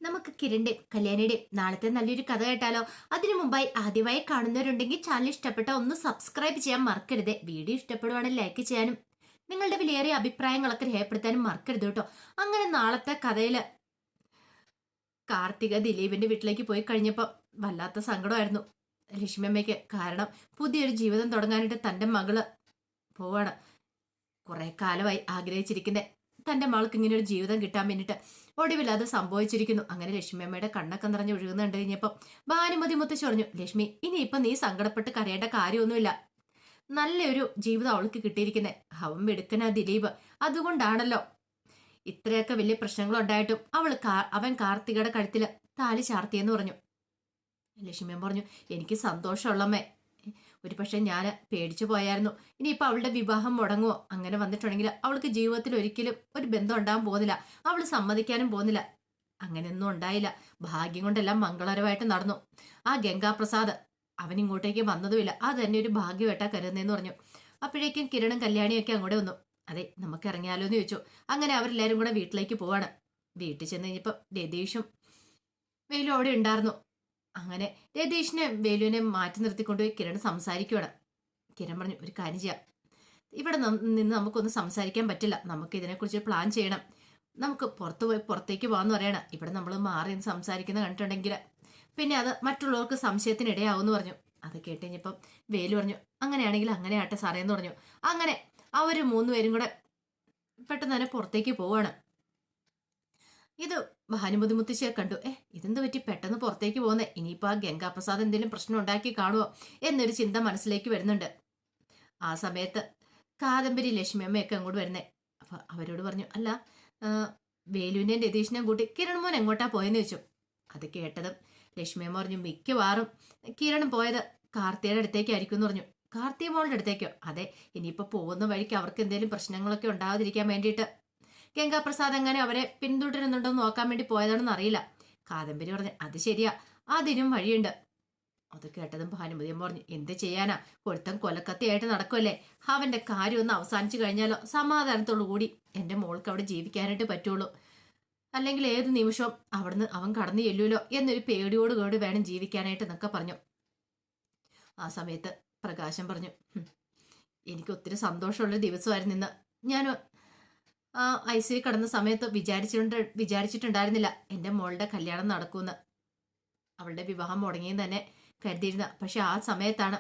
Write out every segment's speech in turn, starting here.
നമുക്ക് കിരണിന്റെയും കല്യാണിയുടെയും നാളത്തെ നല്ലൊരു കഥ കേട്ടാലോ? അതിനു മുമ്പായി ആദ്യമായി കാണുന്നവരുണ്ടെങ്കിൽ ചാനൽ ഇഷ്ടപ്പെട്ട ഒന്ന് സബ്സ്ക്രൈബ് ചെയ്യാൻ മറക്കരുത്. വീഡിയോ ഇഷ്ടപ്പെടുവാണെങ്കിൽ ലൈക്ക് ചെയ്യാനും നിങ്ങളുടെ വിലയേറിയ അഭിപ്രായങ്ങളൊക്കെ രേഖപ്പെടുത്താനും മറക്കരുത് കേട്ടോ. അങ്ങനെ നാളത്തെ കഥയില് കാർത്തിക ദിലീപിന്റെ വീട്ടിലേക്ക് പോയി കഴിഞ്ഞപ്പോൾ വല്ലാത്ത സങ്കടമായിരുന്നു ലക്ഷ്മിയമ്മയ്ക്ക്. കാരണം പുതിയൊരു ജീവിതം തുടങ്ങാനായിട്ട് തന്റെ മകള് പോവാണ്. കുറെ കാലമായി ആഗ്രഹിച്ചിരിക്കുന്ന തന്റെ മകൾക്ക് ഇങ്ങനെ ഒരു ജീവിതം കിട്ടാൻ വേണ്ടിയിട്ട് ഒടുവിൽ അത് സംഭവിച്ചിരിക്കുന്നു. അങ്ങനെ ലക്ഷ്മിയമ്മയുടെ കണ്ണൊക്കെ നിറഞ്ഞ് ഒഴുകുന്നുണ്ട് കഴിഞ്ഞപ്പോൾ ഭാനുമതി മുത്തശ്ശി പറഞ്ഞു, ലക്ഷ്മി ഇനിയിപ്പൊ നീ സങ്കടപ്പെട്ട് കരയേണ്ട കാര്യമൊന്നുമില്ല. നല്ലൊരു ജീവിതം അവൾക്ക് കിട്ടിയിരിക്കുന്നത്. അവൻ വെടുക്കനാ ദിലീപ്. അതുകൊണ്ടാണല്ലോ ഇത്രയൊക്കെ വലിയ പ്രശ്നങ്ങൾ ഉണ്ടായിട്ടും അവൻ കാർത്തികയുടെ കഴുത്തില് താലി ചാർത്തിയെന്ന് പറഞ്ഞു. ലക്ഷ്മിയമ്മ പറഞ്ഞു, എനിക്ക് സന്തോഷമുള്ളമ്മേ. ഒരു പക്ഷെ ഞാൻ പേടിച്ചു പോയായിരുന്നു. ഇനിയിപ്പോൾ അവളുടെ വിവാഹം മുടങ്ങുമോ അങ്ങനെ വന്നിട്ടുണ്ടെങ്കിൽ അവൾക്ക് ജീവിതത്തിൽ ഒരിക്കലും ഒരു ബന്ധം ഉണ്ടാകാൻ പോകുന്നില്ല. അവൾ സമ്മതിക്കാനും പോകുന്നില്ല. അങ്ങനെയൊന്നും ഉണ്ടായില്ല. ഭാഗ്യം കൊണ്ടെല്ലാം മംഗളകരമായിട്ട് നടന്നു. ആ ഗംഗാപ്രസാദ് അവൻ ഇങ്ങോട്ടേക്ക് വന്നതുമില്ല. അത് തന്നെ ഒരു ഭാഗ്യമായിട്ടാ കരുതുന്നതെന്ന് പറഞ്ഞു. അപ്പോഴേക്കും കിരണും കല്യാണിയൊക്കെ അങ്ങോട്ട് വന്നു. അതെ, നമുക്ക് ഇറങ്ങിയാലോ എന്ന് ചോദിച്ചു. അങ്ങനെ അവരെല്ലാവരും കൂടെ വീട്ടിലേക്ക് പോവാണ്. വീട്ടിൽ ചെന്ന് കഴിഞ്ഞപ്പോൾ രതീഷും വെയിലും അവിടെ ഉണ്ടായിരുന്നു. അങ്ങനെ രതീഷിനെ വേലുവിനെ മാറ്റി നിർത്തിക്കൊണ്ട് കിരൺ സംസാരിക്കുവാണ്. കിരൺ പറഞ്ഞു, ഒരു കാര്യം ചെയ്യാം, ഇവിടെ നിന്ന് നമുക്കൊന്ന് സംസാരിക്കാൻ പറ്റില്ല. നമുക്ക് ഇതിനെക്കുറിച്ച് പ്ലാൻ ചെയ്യണം. നമുക്ക് പുറത്തേക്ക് പോകാന്ന് പറയണം. ഇവിടെ നമ്മൾ മാറി നിന്ന് സംസാരിക്കുന്ന കണ്ടിട്ടുണ്ടെങ്കിൽ പിന്നെ അത് മറ്റുള്ളവർക്ക് സംശയത്തിന് ഇടയാവുമെന്ന് പറഞ്ഞു. അത് കേട്ട് കഴിഞ്ഞപ്പം വേലു പറഞ്ഞു, അങ്ങനെയാണെങ്കിൽ അങ്ങനെ ആട്ടെ സാറേ എന്ന് പറഞ്ഞു. അങ്ങനെ അവര് മൂന്നുപേരും കൂടെ പെട്ടെന്ന് തന്നെ പുറത്തേക്ക് പോവാണ്. ഇത് ഭാനുമതി മുത്തശ്ശിയെ കണ്ടു. ഇതെന്ത് പറ്റി പെട്ടെന്ന് പുറത്തേക്ക് പോകുന്നേ? ഇനിയിപ്പോ ആ ഗംഗാപ്രസാദ് എന്തെങ്കിലും പ്രശ്നം ഉണ്ടാക്കി കാണുമോ എന്നൊരു ചിന്ത മനസ്സിലേക്ക് വരുന്നുണ്ട്. ആ സമയത്ത് കാദംബരി ലക്ഷ്മിയമ്മയൊക്കെ അങ്ങോട്ട് വരുന്നേ. അപ്പൊ അവരോട് പറഞ്ഞു, അല്ല വേലുവിനെയും രതീഷിനെയും കൂട്ടി കിരൺ മോൻ എങ്ങോട്ടാ പോയെന്ന് ചോദിച്ചു. അത് കേട്ടതും ലക്ഷ്മിയമ്മ പറഞ്ഞു, മിക്കവാറും കിരൺ പോയത് കാർത്തിയുടെ അടുത്തേക്കായിരിക്കും എന്ന് പറഞ്ഞു. കാർത്തിക മോളുടെ അടുത്തേക്കോ? അതെ, ഇനിയിപ്പോ പോകുന്ന വഴിക്ക് അവർക്ക് എന്തെങ്കിലും പ്രശ്നങ്ങളൊക്കെ ഉണ്ടാകാതിരിക്കാൻ വേണ്ടിയിട്ട് ഗംഗാപ്രസാദ് അങ്ങനെ അവരെ പിന്തുടരുന്നുണ്ടോ നോക്കാൻ വേണ്ടി പോയതാണെന്ന് അറിയില്ല. കാദംബരി പറഞ്ഞു, അത് ശരിയാ, അതിനും വഴിയുണ്ട്. അത് കേട്ടതും ഭാനുമതി അമ്മ പറഞ്ഞു, എന്ത് ചെയ്യാനാ, കൊഴുത്തം കൊലക്കത്തിയായിട്ട് നടക്കുമല്ലേ. അവന്റെ കാര്യം ഒന്ന് അവസാനിച്ചു കഴിഞ്ഞാലോ സമാധാനത്തോടു കൂടി എന്റെ മോൾക്ക് അവിടെ ജീവിക്കാനായിട്ട് പറ്റുള്ളൂ. അല്ലെങ്കിൽ ഏത് നിമിഷവും അവിടുന്ന് അവൻ കടന്നു ചെല്ലൂലോ എന്നൊരു പേടിയോട് കൂടി വേണം ജീവിക്കാനായിട്ട് എന്നൊക്കെ പറഞ്ഞു. ആ സമയത്ത് പ്രകാശം പറഞ്ഞു, എനിക്ക് ഒത്തിരി സന്തോഷമുള്ളൊരു ദിവസമായിരുന്നു ഇന്ന്. ഞാൻ ഐ സി കടന്ന സമയത്ത് വിചാരിച്ചിട്ടുണ്ടായിരുന്നില്ല എൻ്റെ മോളുടെ കല്യാണം നടക്കുമെന്ന്. അവളുടെ വിവാഹം മുടങ്ങിയെന്ന് തന്നെ കരുതിയിരുന്ന. പക്ഷെ ആ സമയത്താണ്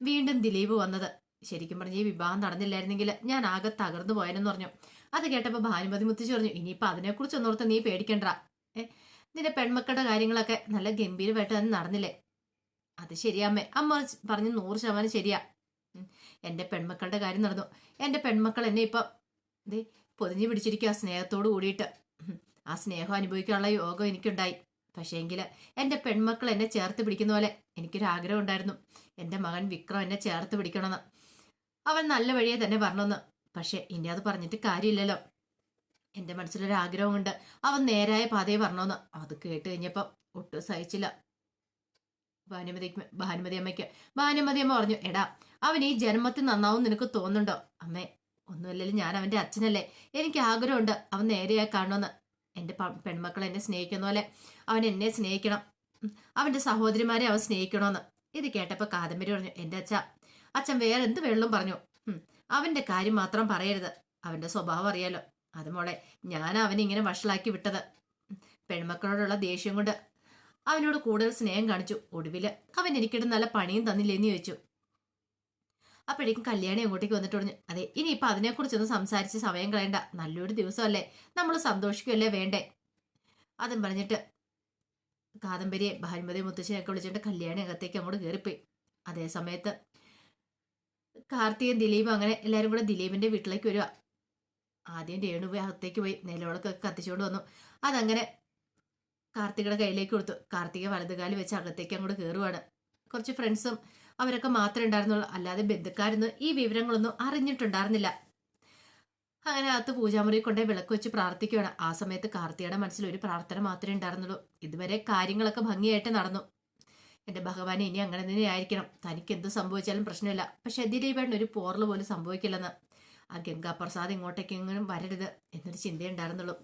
വീണ്ടും ദിലീപ് വന്നത്. ശരിക്കും പറഞ്ഞ ഈ വിവാഹം നടന്നില്ലായിരുന്നെങ്കിൽ ഞാൻ ആകെ തകർന്നു പോയെന്ന് പറഞ്ഞു. അത് കേട്ടപ്പോൾ ഭാനുമതി മുത്തശ്ശി പറഞ്ഞു, ഇനിയിപ്പോൾ അതിനെക്കുറിച്ച് ഒന്നോർത്ത് നീ പേടിക്കണ്ട. നിന്റെ പെൺമക്കളുടെ കാര്യങ്ങളൊക്കെ നല്ല ഗംഭീരമായിട്ട് തന്നെ നടന്നില്ലേ? അത് ശരിയാമ്മേ, അമ്മ പറഞ്ഞു 100% ശരിയാ. എൻ്റെ പെൺമക്കളുടെ കാര്യം നടന്നു. എൻ്റെ പെൺമക്കൾ എന്നെ ഇപ്പം പൊതിഞ്ഞു പിടിച്ചിരിക്കുക സ്നേഹത്തോട് കൂടിയിട്ട്. ആ സ്നേഹം അനുഭവിക്കാനുള്ള യോഗം എനിക്കുണ്ടായി. പക്ഷേങ്കിൽ എൻ്റെ പെൺമക്കൾ എന്നെ ചേർത്ത് പിടിക്കുന്ന പോലെ എനിക്കൊരാഗ്രഹം ഉണ്ടായിരുന്നു. എൻ്റെ മകൻ വിക്രം എന്നെ ചേർത്ത് പിടിക്കണമെന്ന്. അവൻ നല്ല വഴിയെ തന്നെ വരണമെന്ന്. പക്ഷെ ഇനി അത് പറഞ്ഞിട്ട് കാര്യമില്ലല്ലോ. എൻ്റെ മനസ്സിലൊരാഗ്രഹമുണ്ട്, അവൻ നേരായ പാതയെ വരണമെന്ന്. അത് കേട്ട് കഴിഞ്ഞപ്പം ഒട്ടും സഹിച്ചില്ല ഭാനുമതി അമ്മയ്ക്ക്. ഭാനുമതി അമ്മ പറഞ്ഞു, എടാ അവൻ ഈ ജന്മത്തിൽ നന്നാവും നിനക്ക് തോന്നുന്നുണ്ടോ? അമ്മേ, ഒന്നുമല്ലല്ലോ, ഞാൻ അവന്റെ അച്ഛനല്ലേ. എനിക്ക് ആഗ്രഹമുണ്ട് അവൻ നേരെയായി കാണണമെന്ന്. എൻ്റെ പെൺമക്കൾ എന്നെ സ്നേഹിക്കുന്ന പോലെ അവൻ എന്നെ സ്നേഹിക്കണം. അവന്റെ സഹോദരിമാരെ അവൻ സ്നേഹിക്കണമെന്ന്. ഇത് കേട്ടപ്പോൾ കാദംബരി പറഞ്ഞു, എൻ്റെ അച്ഛൻ വേറെ എന്ത് വെള്ളം പറഞ്ഞു. അവന്റെ കാര്യം മാത്രം പറയരുത്. അവന്റെ സ്വഭാവം അറിയാലോ. അത് മോളെ, ഞാൻ അവനെ ഇങ്ങനെ വഷളാക്കി വിട്ടത്. പെൺമക്കളോടുള്ള ദേഷ്യം കൊണ്ട് അവനോട് കൂടുതൽ സ്നേഹം കാണിച്ചു. ഒടുവില് അവൻ എനിക്കിട്ട് നല്ല പണിയും തന്നില്ലേന്ന് ചോദിച്ചു. അപ്പോഴേക്കും കല്യാണി അങ്ങോട്ടേക്ക് വന്നിട്ട് പറഞ്ഞു, അതെ ഇനിയിപ്പോൾ അതിനെക്കുറിച്ചൊന്ന് സംസാരിച്ച് സമയം കളയണ്ട. നല്ലൊരു ദിവസമല്ലേ, നമ്മൾ സന്തോഷിക്കുകയല്ലേ വേണ്ടേ. അതും പറഞ്ഞിട്ട് കാദംബരിയെ ഭാനുമതി മുത്തശ്ശിനെയൊക്കെ വിളിച്ചിട്ട് കല്യാണി അകത്തേക്ക് അങ്ങോട്ട് കയറിപ്പോയി. അതേ സമയത്ത് കാർത്തികയും ദിലീപും അങ്ങനെ എല്ലാവരും കൂടെ ദിലീപിന്റെ വീട്ടിലേക്ക് വരിക. ആദ്യം രേണു പോയി അകത്തേക്ക് പോയി നിലവിളക്കൊക്കെ കത്തിച്ചുകൊണ്ട് വന്നു. അതങ്ങനെ കാർത്തികയുടെ കയ്യിലേക്ക് കൊടുത്തു. കാർത്തിക വലതുകാലി വെച്ച് അകത്തേക്ക് അങ്ങോട്ട് കയറുവാണ്. കുറച്ച് ഫ്രണ്ട്സും അവരൊക്കെ മാത്രമേ ഉണ്ടായിരുന്നുള്ളൂ. അല്ലാതെ ബന്ധുക്കാരൊന്നും ഈ വിവരങ്ങളൊന്നും അറിഞ്ഞിട്ടുണ്ടായിരുന്നില്ല. അങ്ങനെ അകത്ത് പൂജാമുറി കൊണ്ടേ വിളക്ക് വെച്ച് പ്രാർത്ഥിക്കുകയാണ്. ആ സമയത്ത് കാർത്തികയുടെ മനസ്സിൽ ഒരു പ്രാർത്ഥന മാത്രമേ ഉണ്ടായിരുന്നുള്ളൂ. ഇതുവരെ കാര്യങ്ങളൊക്കെ ഭംഗിയായിട്ട് നടന്നു. എൻ്റെ ഭഗവാനെ, ഇനി അങ്ങനെ തന്നെ ആയിരിക്കണം. തനിക്ക് എന്ത് സംഭവിച്ചാലും പ്രശ്നമില്ല. പക്ഷെ ദിലീപേട്ടന് ഒരു പോറൽ പോലും സംഭവിക്കില്ലെന്ന്. ആ ഗംഗാപ്രസാദ് ഇങ്ങോട്ടേക്കെങ്കിലും വരരുത് എന്നൊരു ചിന്തയുണ്ടായിരുന്നുള്ളൂ.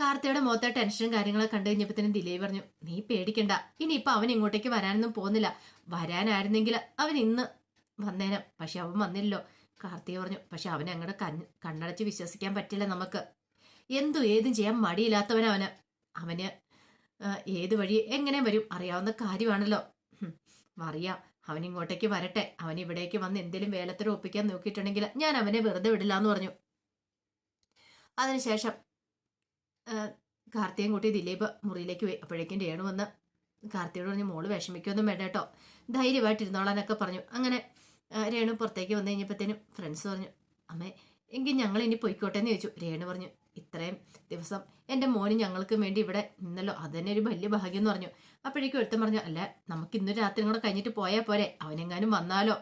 കാർത്തിയുടെ മുഖത്തെ ടെൻഷനും കാര്യങ്ങളൊക്കെ കണ്ടു കഴിഞ്ഞപ്പോഴത്തേനും ദിലീപ് പറഞ്ഞു, നീ പേടിക്കണ്ട, ഇനിയിപ്പൊ അവൻ ഇങ്ങോട്ടേക്ക് വരാനൊന്നും പോകുന്നില്ല. വരാനായിരുന്നെങ്കിൽ അവൻ ഇന്ന് വന്നേനെ, പക്ഷെ അവൻ വന്നില്ലല്ലോ. കാർത്തിക പറഞ്ഞു, പക്ഷെ അവനെ അങ്ങോട്ട് കണ്ണടച്ച് വിശ്വസിക്കാൻ പറ്റില്ല നമുക്ക്. ഏതും ചെയ്യാൻ മടിയില്ലാത്തവൻ അവന്. അവന് ഏത് വഴി എങ്ങനെ വരും അറിയാവുന്ന കാര്യമാണല്ലോ. അറിയാം, അവൻ ഇങ്ങോട്ടേക്ക് വരട്ടെ. അവൻ ഇവിടേക്ക് വന്ന് എന്തെങ്കിലും വേലത്തിന് ഒപ്പിക്കാൻ നോക്കിയിട്ടുണ്ടെങ്കിൽ ഞാൻ അവനെ വെറുതെ വിടില്ല എന്ന് പറഞ്ഞു. അതിനുശേഷം കാർത്തികയും കൂട്ടി ദിലീപ് മുറിയിലേക്ക് പോയി. അപ്പോഴേക്കും രേണു വന്ന് കാർത്തിയോട് പറഞ്ഞു, മോള് വിഷമിക്കൊന്നും വേണ്ട കേട്ടോ, ധൈര്യമായിട്ടിരുന്നോളാനൊക്കെ പറഞ്ഞു. അങ്ങനെ രേണു പുറത്തേക്ക് വന്നു കഴിഞ്ഞപ്പോഴത്തേനും ഫ്രണ്ട്സ് പറഞ്ഞു, അമ്മേ എങ്കിൽ ഞങ്ങൾ ഇനി പൊയ്ക്കോട്ടെ എന്ന് ചോദിച്ചു. രേണു പറഞ്ഞു, ഇത്രയും ദിവസം എൻ്റെ മോന് ഞങ്ങൾക്ക് വേണ്ടി ഇവിടെ നിന്നല്ലോ, അത് തന്നെ ഒരു വലിയ ഭാഗ്യം എന്ന് പറഞ്ഞു. അപ്പോഴേക്കും ഒരുത്തൻ പറഞ്ഞു, അല്ല നമുക്ക് ഇന്നൊരു രാത്രി കൂടെ കഴിഞ്ഞിട്ട് പോയാൽ പോരെ, അവനെങ്ങാനും വന്നാലോ.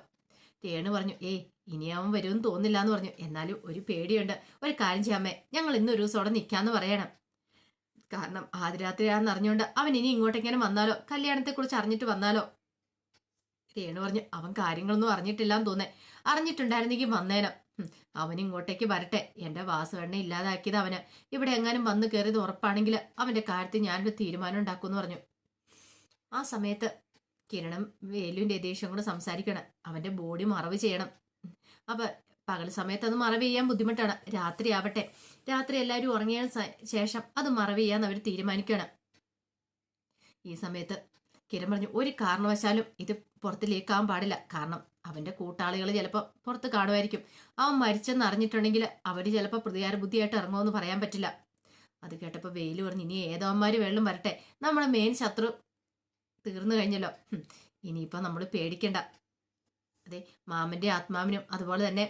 രേണു പറഞ്ഞു, ഇനി അവൻ വരുമെന്ന് തോന്നില്ല എന്ന് പറഞ്ഞു. എന്നാലും ഒരു പേടിയുണ്ട്. ഒരു കാര്യം ചെയ്യാമേ, ഞങ്ങൾ ഇന്നൊരു ദിവസം അവിടെ നിൽക്കാന്ന് പറയണം. കാരണം ആദ്യരാത്രിയാണെന്ന് അറിഞ്ഞുകൊണ്ട് അവൻ ഇനി ഇങ്ങോട്ടെങ്ങനെ വന്നാലോ, കല്യാണത്തെക്കുറിച്ച് അറിഞ്ഞിട്ട് വന്നാലോ. രേണു പറഞ്ഞു, അവൻ കാര്യങ്ങളൊന്നും അറിഞ്ഞിട്ടില്ലാന്ന് തോന്നേ, അറിഞ്ഞിട്ടുണ്ടായിരുന്നെങ്കിൽ വന്നേനം. അവൻ ഇങ്ങോട്ടേക്ക് വരട്ടെ, എന്റെ വാസുവേണ്ണ ഇല്ലാതാക്കിയത് അവന്. ഇവിടെ എങ്ങാനും വന്ന് കയറിയത് ഉറപ്പാണെങ്കിൽ അവന്റെ കാര്യത്തിൽ ഞാനൊരു തീരുമാനം ഉണ്ടാക്കുമെന്ന് പറഞ്ഞു. ആ സമയത്ത് കിരണും വേലുവിന്റെ ദേഷ്യം കൂടെ സംസാരിക്കണം. അവന്റെ ബോഡി മറവ് ചെയ്യണം. അപ്പൊ പകൽ സമയത്ത് അത് മറവ് ചെയ്യാൻ ബുദ്ധിമുട്ടാണ്. രാത്രി ആവട്ടെ, രാത്രി എല്ലാവരും ഉറങ്ങിയ ശേഷം അത് മറവ് ചെയ്യാൻ അവർ തീരുമാനിക്കുകയാണ്. ഈ സമയത്ത് കിരൺ പറഞ്ഞു, ഒരു കാരണവശാലും ഇത് പുറത്ത് ലീക്കാവാൻ പാടില്ല. കാരണം അവന്റെ കൂട്ടാളികൾ ചിലപ്പോൾ പുറത്ത് കാണുമായിരിക്കും. അവൻ മരിച്ചെന്ന് അറിഞ്ഞിട്ടുണ്ടെങ്കിൽ അവര് ചിലപ്പോൾ പ്രതികാര ബുദ്ധിയായിട്ട് ഇറങ്ങുമെന്ന് പറയാൻ പറ്റില്ല. അത് കേട്ടപ്പോൾ വെയില് പറഞ്ഞു, ഇനി ഏതോന്മാര് വെള്ളം വരട്ടെ, നമ്മളെ മെയിൻ ശത്രു തീർന്നു കഴിഞ്ഞല്ലോ. ഇനിയിപ്പോ നമ്മൾ പേടിക്കണ്ട. അതെ, മാമന്റെ ആത്മാവിനും അതുപോലെ തന്നെ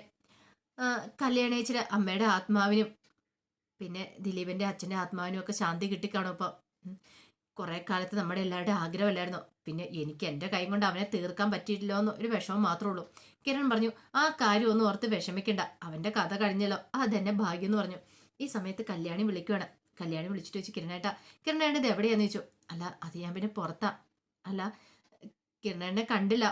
കല്യാണേച്ചിയുടെ അമ്മയുടെ ആത്മാവിനും പിന്നെ ദിലീപിന്റെ അച്ഛന്റെ ആത്മാവിനും ഒക്കെ ശാന്തി കിട്ടിക്കാണും ഇപ്പൊ. കുറെ കാലത്ത് നമ്മുടെ എല്ലാവരുടെയും ആഗ്രഹമല്ലായിരുന്നോ. പിന്നെ എനിക്ക് എൻ്റെ കൈ കൊണ്ട് അവനെ തീർക്കാൻ പറ്റിയിട്ടില്ലോ എന്ന് ഒരു വിഷമം മാത്രമേ ഉള്ളൂ. കിരൺ പറഞ്ഞു, ആ കാര്യം ഒന്നും ഓർത്ത് വിഷമിക്കണ്ട, അവന്റെ കഥ കഴിഞ്ഞല്ലോ, അതെന്നെ ഭാഗ്യം എന്ന് പറഞ്ഞു. ഈ സമയത്ത് കല്യാണി വിളിക്കുവാണ്. കല്യാണി വിളിച്ചിട്ട് വെച്ചു, കിരണേട്ടത് എവിടെയാന്ന് ചോദിച്ചു. അല്ല അത് ഞാൻ പിന്നെ പുറത്താ. അല്ല കിരണേട്ടനെ കണ്ടില്ല,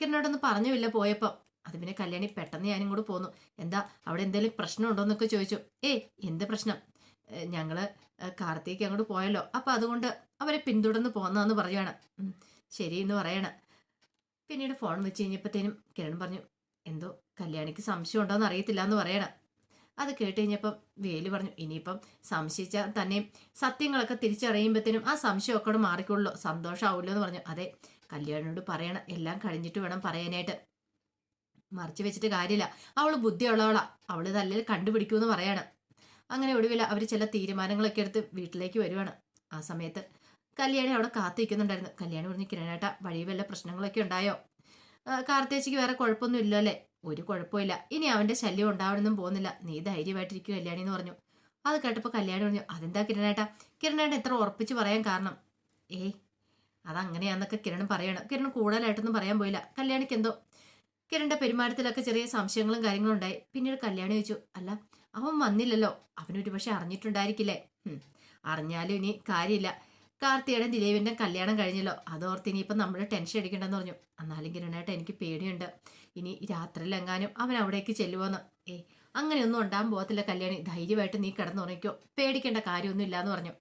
കിരണോടൊന്ന് പറഞ്ഞില്ല പോയപ്പം. അത് പിന്നെ കല്യാണി പെട്ടെന്ന് ഞാനും കൂടെ പോന്നു. എന്താ അവിടെ എന്തെങ്കിലും പ്രശ്നം ഉണ്ടോ എന്നൊക്കെ ചോദിച്ചു. എന്ത് പ്രശ്നം, ഞങ്ങള് കാർത്തിക് അങ്ങോട്ട് പോയല്ലോ, അപ്പൊ അതുകൊണ്ട് അവരെ പിന്തുടർന്ന് പോന്നാന്ന് പറയുകയാണ്. ശരി എന്ന് പറയണം. പിന്നീട് ഫോൺ വെച്ച് കഴിഞ്ഞപ്പോഴത്തേനും കിരൺ പറഞ്ഞു, എന്തോ കല്യാണിക്ക് സംശയം ഉണ്ടോന്ന് അറിയത്തില്ല എന്ന് പറയണം. അത് കേട്ട് കഴിഞ്ഞപ്പം വേലു പറഞ്ഞു, ഇനിയിപ്പം സംശയിച്ചാൽ തന്നെയും സത്യങ്ങളൊക്കെ തിരിച്ചറിയുമ്പോഴത്തേനും ആ സംശയമൊക്കെ കൂടെ മാറിക്കൊള്ളു, സന്തോഷമാവുമല്ലോ എന്ന് പറഞ്ഞു. അതെ, കല്യാണിനോട് പറയണം, എല്ലാം കഴിഞ്ഞിട്ട് വേണം പറയാനായിട്ട്, മറിച്ച് വെച്ചിട്ട് കാര്യമില്ല, അവള് ബുദ്ധിയുള്ളവളാ, അവള് തല്ലിൽ കണ്ടുപിടിക്കുമെന്ന് പറയണം. അങ്ങനെ ഒടുവിൽ അവർ ചില തീരുമാനങ്ങളൊക്കെ എടുത്ത് വീട്ടിലേക്ക് വരുവാണ്. ആ സമയത്ത് കല്യാണി അവിടെ കാത്തിരിക്കുന്നുണ്ടായിരുന്നു. കല്യാണി പറഞ്ഞു, കിരണേട്ടാ വഴി വല്ല പ്രശ്നങ്ങളൊക്കെ ഉണ്ടായോ? കാർത്തേച്ചിക്ക് വേറെ കുഴപ്പമൊന്നും ഇല്ലോ അല്ലേ? ഒരു കുഴപ്പമില്ല, ഇനി അവന്റെ ശല്യം ഉണ്ടാവണമെന്നും പോകുന്നില്ല, നീ ധൈര്യമായിട്ടിരിക്കും കല്യാണി എന്ന് പറഞ്ഞു. അത് കേട്ടപ്പോൾ കല്യാണി പറഞ്ഞു, അതെന്താ കിരണേട്ടാ, കിരണേട്ട എത്ര ഉറപ്പിച്ച് പറയാൻ കാരണം? അതങ്ങനെയാന്നൊക്കെ കിരൺ പറയണം. കിരൺ കൂടുതലായിട്ടൊന്നും പറയാൻ പോയില്ല. കല്യാണിക്ക് എന്തോ കിരണിന്റെ പെരുമാറ്റത്തിലൊക്കെ ചെറിയ സംശയങ്ങളും കാര്യങ്ങളും ഉണ്ടായി. പിന്നീട് കല്യാണി ചോദിച്ചു, അല്ല അവൻ വന്നില്ലല്ലോ, അവനൊരു പക്ഷെ അറിഞ്ഞിട്ടുണ്ടായിരിക്കില്ലേ? അറിഞ്ഞാലും ഇനി കാര്യമില്ല, കാർത്തിയുടെ ദിലീപിന്റെ കല്യാണം കഴിഞ്ഞല്ലോ, അതോർത്ത് ഇനിയിപ്പം നമ്മൾ ടെൻഷൻ അടിക്കണ്ടെന്ന് പറഞ്ഞു. എന്നാലും കിരണേട്ട എനിക്ക് പേടിയുണ്ട്, ഇനി രാത്രിയിലെങ്ങാനും അവൻ അവിടേക്ക് ചെല്ലുവോന്ന്. അങ്ങനെയൊന്നും ഉണ്ടാകാൻ പോകത്തില്ല കല്യാണി, ധൈര്യമായിട്ട് നീ കിടന്നുറങ്ങിക്കോ, പേടിക്കേണ്ട കാര്യമൊന്നും ഇല്ലാന്ന് പറഞ്ഞു.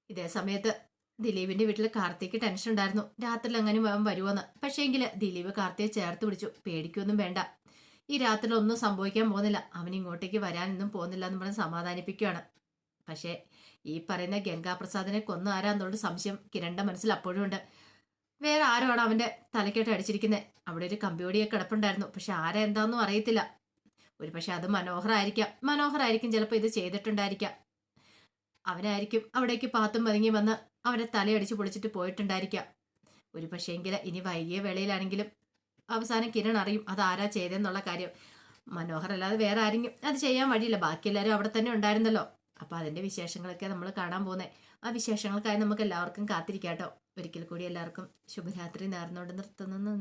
ഇതേ സമയത്ത് ദിലീപിന്റെ വീട്ടിൽ കാർത്തിക്ക് ടെൻഷൻ ഉണ്ടായിരുന്നു, രാത്രിയിലെങ്ങാനും അവൻ വരുവോന്ന്. പക്ഷേങ്കിൽ ദിലീപ് കാർത്തിയെ ചേർത്ത് പിടിച്ചു, പേടിക്കൊന്നും വേണ്ട, ഈ രാത്രിയിൽ ഒന്നും സംഭവിക്കാൻ പോകുന്നില്ല, അവൻ ഇങ്ങോട്ടേക്ക് വരാനൊന്നും പോകുന്നില്ല എന്ന് പറഞ്ഞ് സമാധാനിപ്പിക്കുകയാണ്. പക്ഷേ ഈ പറയുന്ന ഗംഗാപ്രസാദിനെ കൊന്ന ആരാന്നുള്ള സംശയം കിരണിന്റെ മനസ്സിൽ അപ്പോഴും ഉണ്ട്. വേറെ ആരോടാണ് അവന്റെ തലക്കെട്ട് അടിച്ചിരിക്കുന്നത്? അവിടെ ഒരു കമ്പിയോടിയെ കിടപ്പുണ്ടായിരുന്നു, പക്ഷെ ആരാ എന്താന്നും അറിയത്തില്ല. ഒരു പക്ഷെ അത് മനോഹരായിരിക്കും ചിലപ്പോൾ ഇത് ചെയ്തിട്ടുണ്ടായിരിക്കാം. അവനായിരിക്കും അവിടേക്ക് പാത്തും പതുങ്ങി വന്ന് അവന്റെ തലയടിച്ച് പൊളിച്ചിട്ട് പോയിട്ടുണ്ടായിരിക്കാം. ഒരു പക്ഷേങ്കിൽ ഇനി വൈകിയ വേളയിലാണെങ്കിലും അവസാനം കിരൺ അറിയും അത് ആരാ ചെയ്തെന്നുള്ള കാര്യം. മനോഹർ അല്ലാതെ വേറെ ആരെങ്കിലും അത് ചെയ്യാൻ വഴിയില്ല, ബാക്കി എല്ലാവരും അവിടെ തന്നെ ഉണ്ടായിരുന്നല്ലോ. അപ്പൊ അതിന്റെ വിശേഷങ്ങളൊക്കെ നമ്മൾ കാണാൻ പോകുന്നത്. ആ വിശേഷങ്ങൾക്കായി നമുക്ക് എല്ലാവർക്കും കാത്തിരിക്കാട്ടോ. ഒരിക്കൽ കൂടി എല്ലാവർക്കും ശുഭരാത്രി നേർന്നുകൊണ്ട് നിർത്തുന്നു.